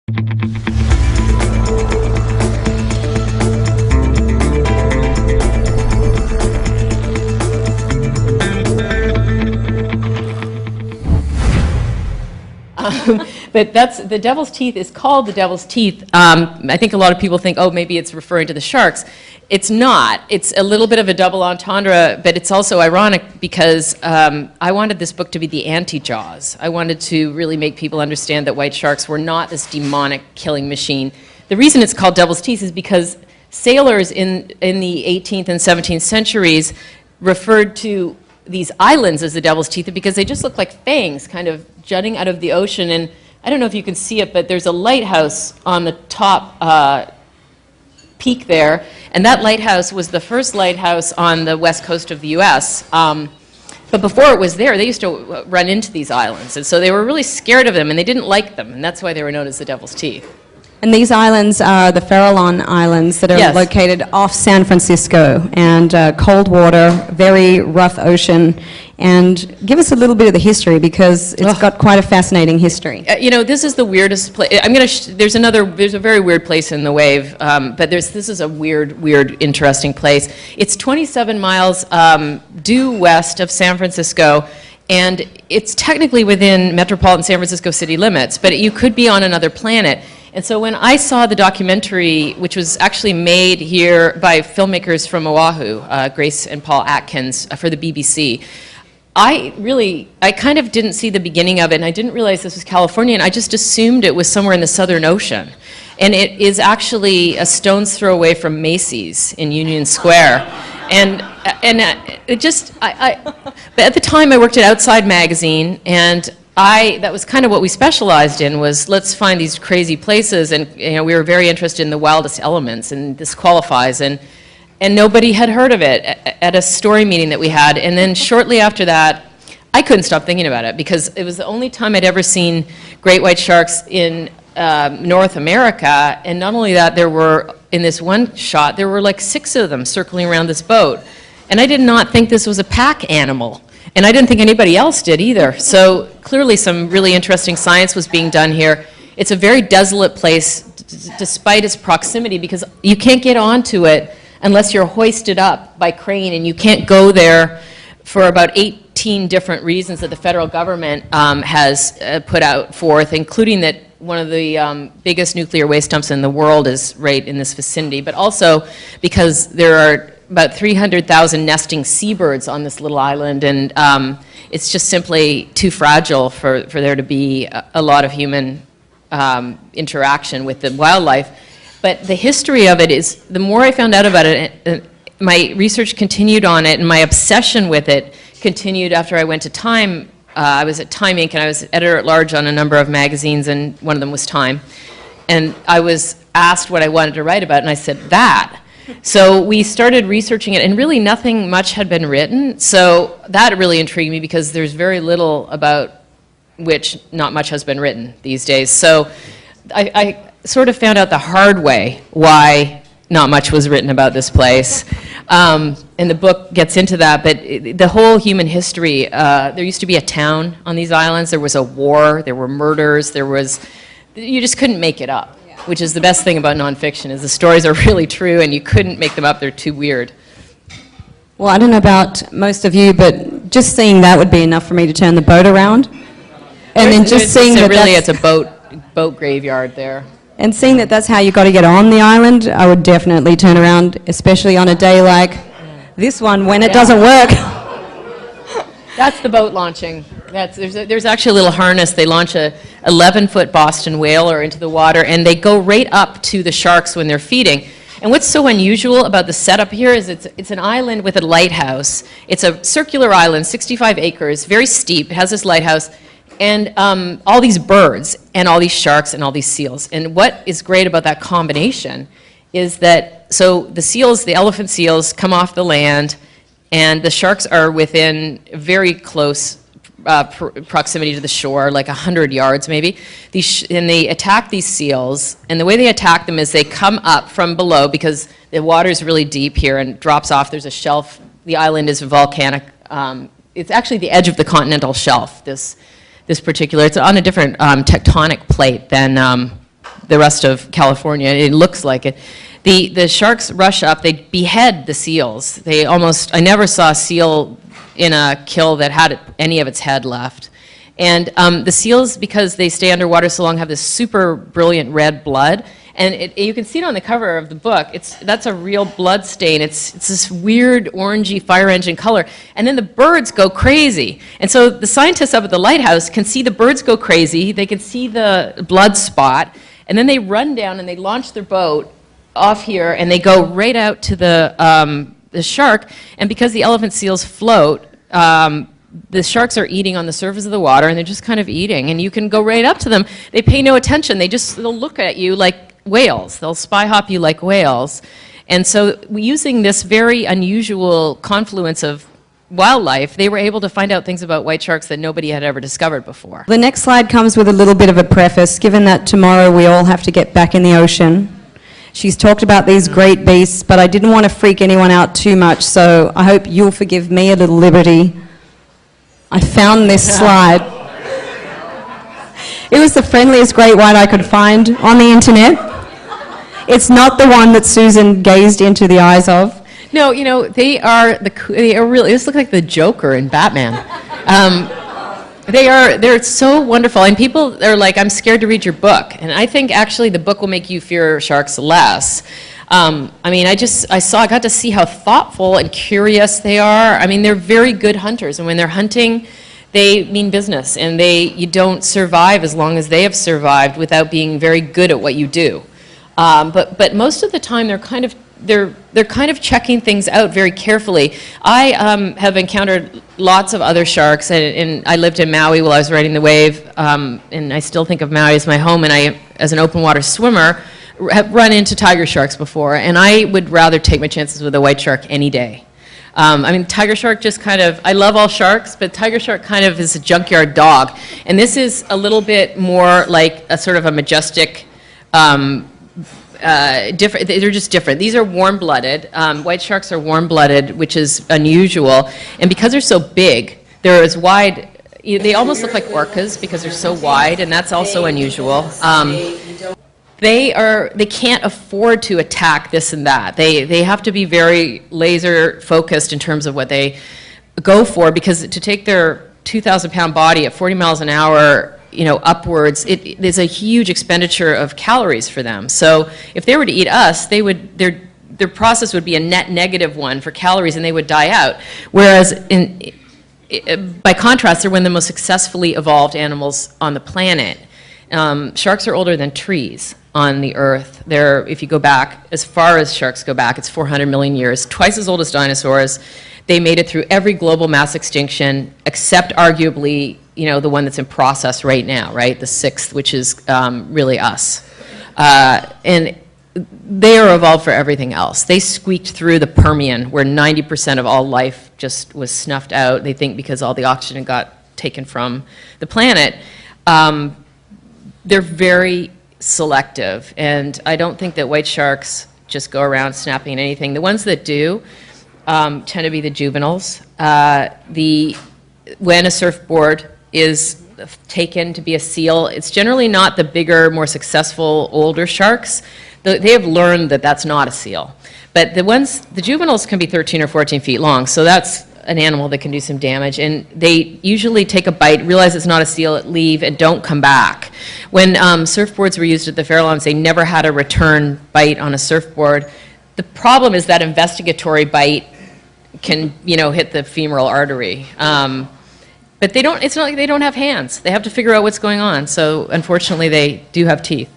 But that's, the Devil's Teeth is called the Devil's Teeth. I think a lot of people think, oh, maybe it's referring to the sharks. It's not. It's a little bit of a double entendre, but it's also ironic because I wanted this book to be the anti-Jaws. I wanted to really make people understand that white sharks were not this demonic killing machine. The reason it's called Devil's Teeth is because sailors in the 18th and 17th centuries referred to these islands as the Devil's Teeth because they just look like fangs kind of jutting out of the ocean. And I don't know if you can see it, but there's a lighthouse on the top peak there, and that lighthouse was the first lighthouse on the west coast of the U.S. But before it was there, they used to run into these islands, and so they were really scared of them, and they didn't like them, and that's why they were known as the Devil's Teeth. And these islands are the Farallon Islands that are located off San Francisco, and cold water, very rough ocean. And give us a little bit of the history, because it's got quite a fascinating history. You know, this is the weirdest place. I'm going to. There's a very weird place in the wave, but this is a weird, interesting place. It's 27 miles due west of San Francisco. And it's technically within metropolitan San Francisco city limits, but you could be on another planet. And so when I saw the documentary, which was actually made here by filmmakers from Oahu, Grace and Paul Atkins, for the BBC, I kind of didn't see the beginning of it, and I didn't realize this was California, and I just assumed it was somewhere in the Southern Ocean. And it is actually a stone's throw away from Macy's in Union Square. And it just, but at the time I worked at Outside Magazine, and that was kind of what we specialized in, was let's find these crazy places, and we were very interested in the wildest elements, and this qualifies, and nobody had heard of it at a story meeting that we had. And then shortly after that, I couldn't stop thinking about it, because it was the only time I'd ever seen great white sharks in North America. And not only that, there were, in this one shot, there were like 6 of them circling around this boat. And I did not think this was a pack animal. And I didn't think anybody else did either. So clearly some really interesting science was being done here. It's a very desolate place, despite its proximity, because you can't get onto it unless you're hoisted up by crane, and you can't go there for about 18 different reasons that the federal government has put out forth, including that one of the biggest nuclear waste dumps in the world is right in this vicinity, but also because there are about 300,000 nesting seabirds on this little island, and it's just simply too fragile for there to be a lot of human interaction with the wildlife. But the history of it is, the more I found out about it, my research continued on it, and my obsession with it continued after I went to Time. I was at Time Inc., and I was editor-at-large on a number of magazines, and one of them was Time. And I was asked what I wanted to write about, and I said, that. So we started researching it, and really nothing much had been written. So that really intrigued me, because there's very little about which not much has been written these days. So I sort of found out the hard way why not much was written about this place. And the book gets into that, but the whole human history, there used to be a town on these islands, there was a war, there were murders, you just couldn't make it up, which is the best thing about nonfiction, is the stories are really true, and you couldn't make them up, they're too weird. Well, I don't know about most of you, but just seeing that would be enough for me to turn the boat around. And then just seeing that it's a boat graveyard there. And seeing that that's how you got to get on the island, I would definitely turn around, especially on a day like this one when it doesn't work. That's the boat launching. There's actually a little harness. They launch a 11-foot Boston whaler into the water, and they go right up to the sharks when they're feeding. And what's so unusual about the setup here is it's an island with a lighthouse. It's a circular island, 65 acres, very steep. It has this lighthouse, and all these birds, and all these sharks, and all these seals. And what is great about that combination is that, so the seals, the elephant seals, come off the land, and the sharks are within very close proximity to the shore, like 100 yards maybe. And they attack these seals, and the way they attack them is they come up from below, because the water is really deep here and drops off. There's a shelf. The island is volcanic. It's actually the edge of the continental shelf, this particular. It's on a different tectonic plate than the rest of California. It looks like it. The sharks rush up, they behead the seals. I never saw a seal in a kill that had any of its head left. And the seals, because they stay underwater so long, have this super brilliant red blood. And you can see it on the cover of the book. That's a real blood stain. It's this weird orangey fire engine color. And then the birds go crazy. And so the scientists up at the lighthouse can see the birds go crazy. They can see the blood spot. And then they run down and they launch their boat off here, and they go right out to the shark. And because the elephant seals float, the sharks are eating on the surface of the water, and they're just kind of eating. And you can go right up to them. They pay no attention. They'll look at you like whales. They'll spy hop you like whales. And so using this very unusual confluence of wildlife, they were able to find out things about white sharks that nobody had ever discovered before. The next slide comes with a little bit of a preface, given that tomorrow we all have to get back in the ocean. She's talked about these great beasts, but I didn't want to freak anyone out too much, so I hope you'll forgive me a little liberty. I found this slide. It was the friendliest great white I could find on the internet. It's not the one that Susan gazed into the eyes of. No, they are really, this looks like the Joker in Batman. They're so wonderful, and people are like, I'm scared to read your book, and I think actually the book will make you fear sharks less. I got to see how thoughtful and curious they are. I mean, they're very good hunters, and when they're hunting, they mean business, and you don't survive as long as they have survived without being very good at what you do. But most of the time, they're kind of checking things out very carefully. I have encountered lots of other sharks, and I lived in Maui while I was riding the wave, and I still think of Maui as my home, and I, as an open water swimmer, have run into tiger sharks before, and I would rather take my chances with a white shark any day. Tiger shark just kind of, I love all sharks, but tiger shark kind of is a junkyard dog, and this is a little bit more like a sort of a majestic, different. They're just different. These are warm-blooded. White sharks are warm-blooded, which is unusual. And because they're so big, they're as wide. They almost look like orcas because they're so wide, and that's also unusual. They can't afford to attack this and that. They have to be very laser focused in terms of what they go for, because to take their 2,000-pound body at 40 miles an hour, upwards, there's a huge expenditure of calories for them. So if they were to eat us, their process would be a net negative one for calories, and they would die out. Whereas by contrast, they're one of the most successfully evolved animals on the planet. Sharks are older than trees on the Earth. If you go back, as far as sharks go back, it's 400 million years, twice as old as dinosaurs. They made it through every global mass extinction, except arguably, the one that's in process right now, right? The sixth, which is really us. And they are evolved for everything else. They squeaked through the Permian, where 90% of all life just was snuffed out, they think because all the oxygen got taken from the planet. They're very selective, and I don't think that white sharks just go around snapping at anything. The ones that do tend to be the juveniles. When a surfboard is taken to be a seal, it's generally not the bigger, more successful, older sharks. They have learned that that's not a seal. But the juveniles can be 13 or 14 feet long, so that's an animal that can do some damage, and they usually take a bite, realize it's not a seal, leave, and don't come back. When surfboards were used at the Farallones, they never had a return bite on a surfboard. The problem is that investigatory bite can, hit the femoral artery. But it's not like they don't have hands. They have to figure out what's going on, so unfortunately they do have teeth.